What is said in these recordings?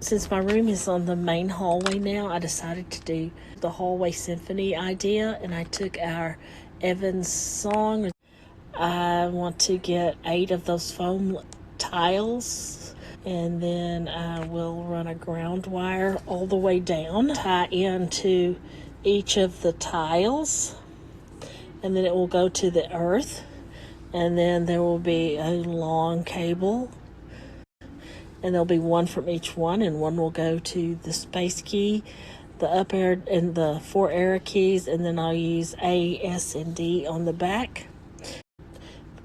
Since my room is on the main hallway now, I decided to do the Hallway Symphony idea, and I took our Evans song. I want to get 8 of those foam tiles, and then I will run a ground wire all the way down, tie into each of the tiles, and then it will go to the earth, and then there will be a long cable, and there'll be one from each one, and one will go to the space key, the up arrow, and the 4 arrow keys, and then I'll use A, S, and D on the back.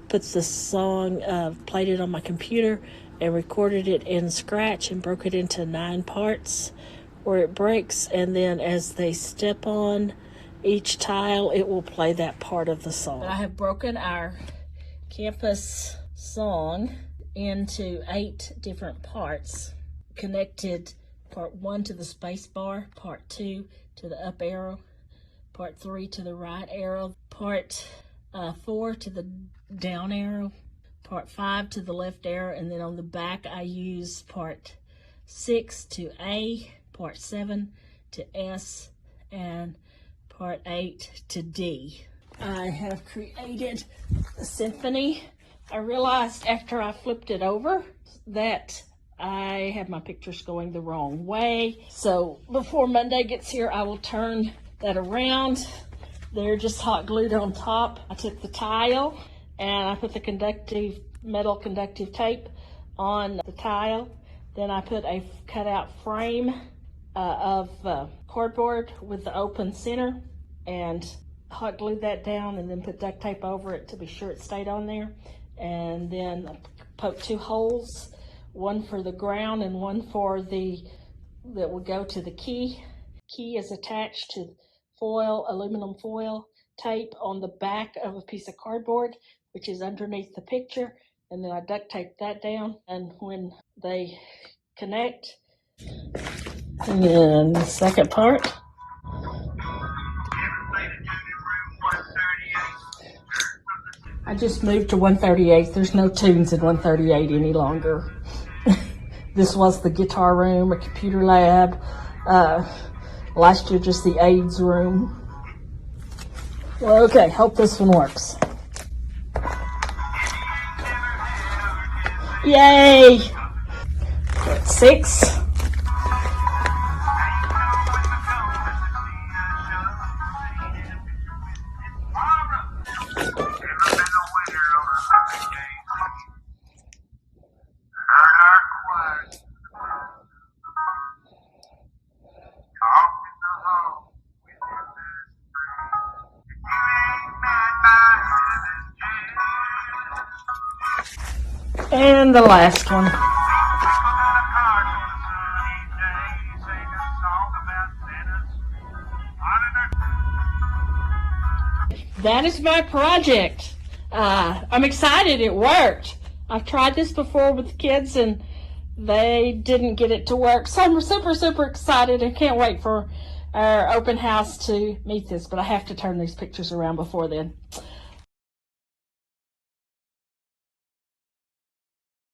Puts the song, played it on my computer and recorded it in Scratch and broke it into 9 parts where it breaks, and then as they step on each tile, it will play that part of the song. I have broken our campus song into 8 different parts, connected part 1 to the space bar, part 2 to the up arrow, part 3 to the right arrow, part 4 to the down arrow, part 5 to the left arrow, and then on the back I use part 6 to A, part 7 to S, and part 8 to D. I have created a symphony. I realized after I flipped it over that I have my pictures going the wrong way. So before Monday gets here, I will turn that around. They're just hot glued on top. I took the tile and I put the metal conductive tape on the tile. Then I put a cutout frame of cardboard with the open center and hot glued that down, and then put duct tape over it to be sure it stayed on there. And then I poked 2 holes, one for the ground and one for that will go to the key. Key is attached to aluminum foil tape on the back of a piece of cardboard, which is underneath the picture, and then I duct tape that down, and when they connect. And then the second part. I just moved to 138. There's no tunes in 138 any longer. This was the guitar room, a computer lab, last year just the AIDS room. Well, okay, hope this one works. Yay! 6. And the last one. That is my project. I'm excited it worked. I've tried this before with kids and they didn't get it to work. So I'm super, super excited and can't wait for our open house to meet this, but I have to turn these pictures around before then.